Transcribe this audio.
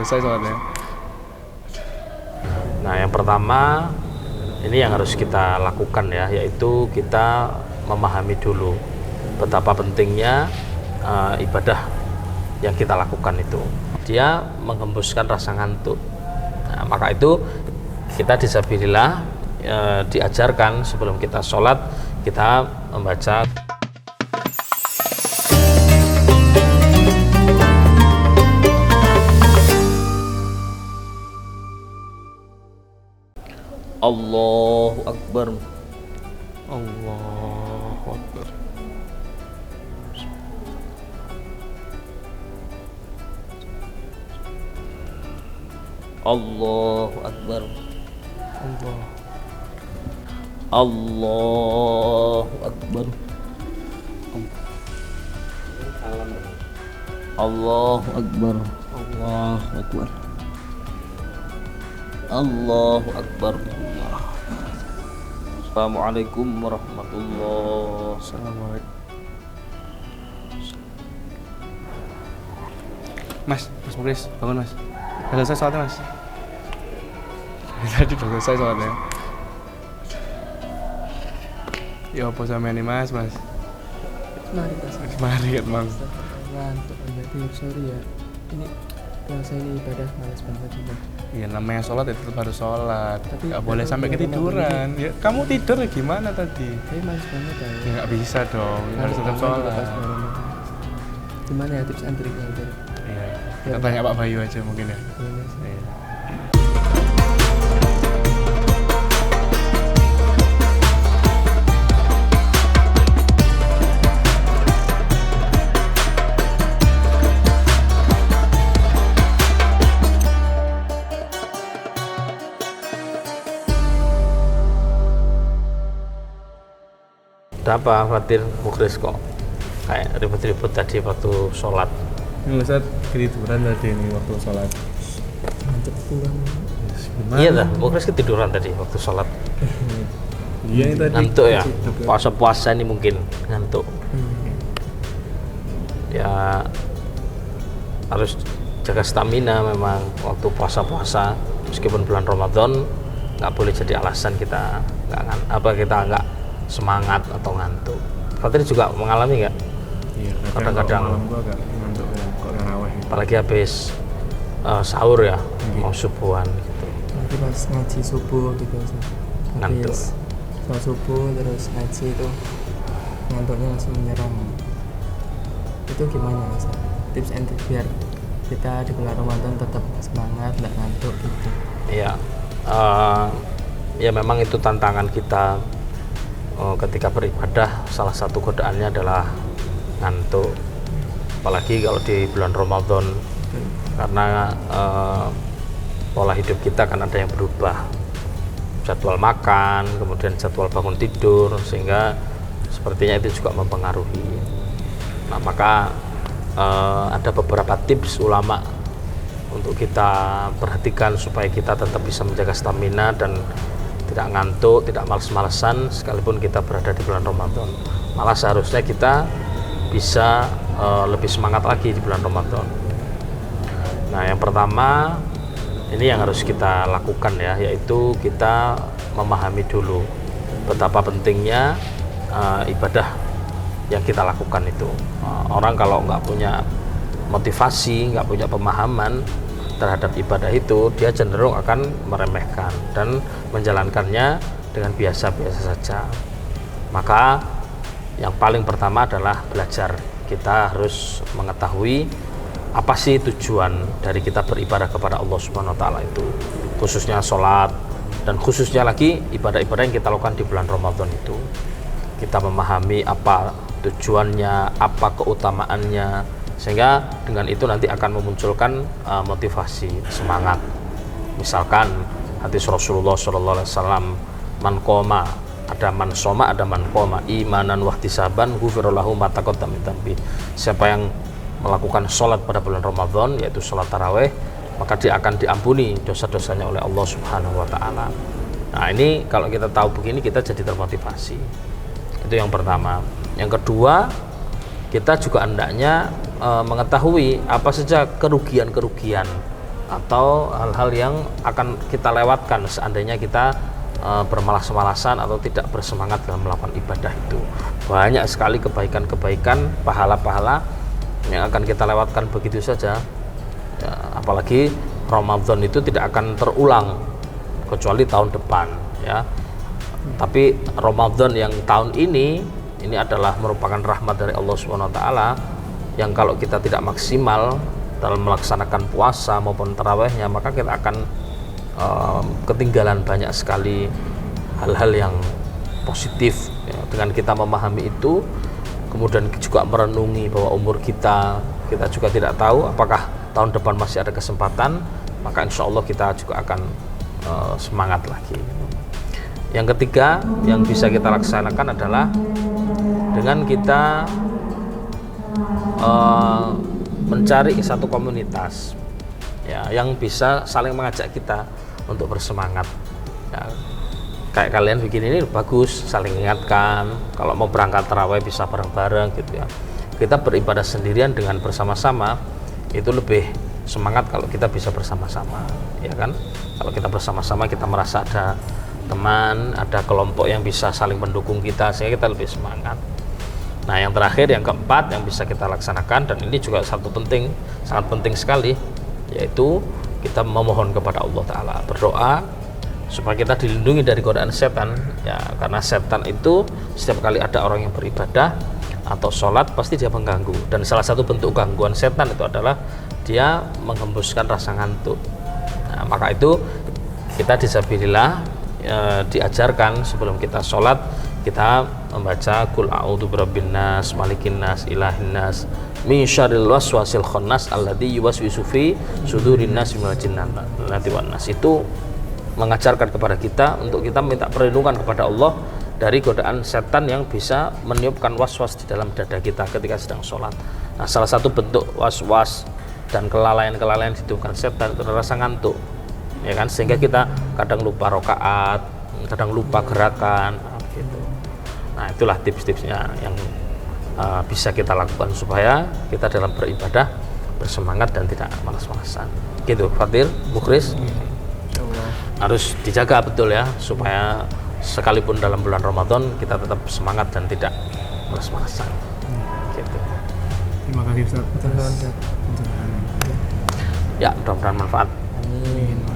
selesai sholatnya. Nah, yang pertama ini yang harus kita lakukan ya, yaitu kita memahami dulu betapa pentingnya ibadah yang kita lakukan itu. Dia menghembuskan rasa ngantuk. Nah, maka itu kita disabilillah diajarkan sebelum kita sholat kita membaca Allahu Akbar. Allahu Akbar. Allahu Akbar. Allah. Allahu Akbar. Allahu Akbar. Allahu Akbar. Allahu Akbar. Assalamualaikum warahmatullahi wabarakatuh. Assalamualaikum. Mas Muklis, bangun mas. Udah selesai sholatnya mas? Tadi udah selesai sholatnya. Ya apa sama ini mas? Mari tas. Mari kan bang. Ngantuk berarti sorry ya. Ini puasa ini ibadah malas banget juga. Iya namanya sholat ya tetap harus sholat. Tapi nggak boleh sampai ketiduran. Ya kamu tidur ya gimana tadi? Tapi malas banget ya. Ya nggak bisa dong. Harus tetap sholat. Gimana ya tips and triknya itu? Iya. Kita tanya Pak Bayu aja mungkin ya. Iya. Ada apa Fatir Muklis kok kayak ribut-ribut tadi waktu sholat? Ini Ustaz ketiduran tadi ini waktu sholat. Ngantuk pulang. Iya dah, Muklis ketiduran tadi waktu sholat. Iya ini tadi. Ngantuk ya, puasa ini mungkin ngantuk. Ya harus jaga stamina memang waktu puasa meskipun bulan Ramadan nggak boleh jadi alasan kita nggak semangat atau ngantuk. Fatir juga mengalami nggak? Iya, kadang-kadang malam gua agak ngantuk ya, kok tarawih. Apalagi habis sahur ya, mau subuhan gitu. Nanti pas ngaji subuh gitu sih. Ngantuk. Sholat subuh terus ngaji itu ngantuknya langsung menyerang. Itu gimana mas? Tips and trik biar kita di bulan Ramadan tetap semangat, nggak ngantuk gitu. Iya, ya memang itu tantangan kita ketika beribadah. Salah satu godaannya adalah ngantuk, apalagi kalau di bulan Ramadan karena pola hidup kita kan ada yang berubah, jadwal makan, kemudian jadwal bangun tidur, sehingga sepertinya itu juga mempengaruhi. Nah maka ada beberapa tips ulama untuk kita perhatikan supaya kita tetap bisa menjaga stamina dan tidak ngantuk, tidak males-malesan sekalipun kita berada di bulan Ramadan. Malah seharusnya kita bisa lebih semangat lagi di bulan Ramadan. Nah yang pertama ini yang harus kita lakukan ya, yaitu kita memahami dulu betapa pentingnya ibadah yang kita lakukan itu. Orang kalau nggak punya motivasi, nggak punya pemahaman terhadap ibadah itu, dia cenderung akan meremehkan dan menjalankannya dengan biasa-biasa saja. Maka yang paling pertama adalah belajar. Kita harus mengetahui apa sih tujuan dari kita beribadah kepada Allah Subhanahu wa taala itu, khususnya sholat dan khususnya lagi ibadah-ibadah yang kita lakukan di bulan Ramadan itu. Kita memahami apa tujuannya, apa keutamaannya, sehingga dengan itu nanti akan memunculkan motivasi, semangat. Misalkan hadis Rasulullah SAW, man qoma, ada man soma, ada man qoma, imanan wahtisaban ghufirallahu ma taqaddama min dhanbi. Siapa yang melakukan sholat pada bulan Ramadan, yaitu sholat tarawih, maka dia akan diampuni dosa-dosanya oleh Allah Subhanahu wa taala. Nah ini kalau kita tahu begini, kita jadi termotivasi. Itu yang pertama. Yang kedua, kita juga hendaknya mengetahui apa saja kerugian-kerugian atau hal-hal yang akan kita lewatkan seandainya kita bermalas-malasan atau tidak bersemangat dalam melakukan ibadah itu. Banyak sekali kebaikan-kebaikan, pahala-pahala yang akan kita lewatkan begitu saja ya, apalagi Ramadan itu tidak akan terulang kecuali tahun depan ya. Tapi Ramadan yang tahun ini adalah merupakan rahmat dari Allah Subhanahu wa taala yang kalau kita tidak maksimal dalam melaksanakan puasa maupun tarawehnya, maka kita akan ketinggalan banyak sekali hal-hal yang positif ya. Dengan kita memahami itu, kemudian juga merenungi bahwa umur kita juga tidak tahu apakah tahun depan masih ada kesempatan, maka insya Allah kita juga akan semangat lagi. Yang ketiga yang bisa kita laksanakan adalah dengan kita mencari satu komunitas ya, yang bisa saling mengajak kita untuk bersemangat ya. Kayak kalian bikin ini bagus, saling ingatkan. Kalau mau berangkat tarawih bisa bareng-bareng gitu ya. Kita beribadah sendirian dengan bersama-sama itu lebih semangat kalau kita bisa bersama-sama ya kan. Kalau kita bersama-sama kita merasa ada teman, ada kelompok yang bisa saling mendukung kita sehingga kita lebih semangat. Nah yang terakhir, yang keempat yang bisa kita laksanakan, dan ini juga sangat penting sekali, yaitu kita memohon kepada Allah Ta'ala, berdoa supaya kita dilindungi dari godaan setan ya, karena setan itu setiap kali ada orang yang beribadah atau sholat pasti dia mengganggu, dan salah satu bentuk gangguan setan itu adalah dia menghembuskan rasa ngantuk. Nah, maka itu kita disabilillah diajarkan sebelum kita sholat kita membaca Qul a'udzu birabbin nas, malikin nas, ilahin nas, min syarril waswasil khannas alladzi yuwaswisu fi sudurin nas minal jinnati wan nas. Itu mengajarkan kepada kita untuk kita minta perlindungan kepada Allah dari godaan setan yang bisa meniupkan waswas di dalam dada kita ketika sedang sholat. Nah, salah satu bentuk waswas dan kelalaian-kelalaian ditiupkan setan itu rasa ngantuk, ya kan, sehingga kita kadang lupa rakaat, kadang lupa gerakan, gitu. Nah, itulah tips-tipsnya yang bisa kita lakukan supaya kita dalam beribadah bersemangat dan tidak malas-malasan. Gitu, Fatir, Mukhris. Harus dijaga betul ya, supaya sekalipun dalam bulan Ramadan kita tetap semangat dan tidak malas-malasan. Gitu. Terima kasih Ustaz. Betul, Ustaz. Ya, mudah-mudahan manfaat. Amin.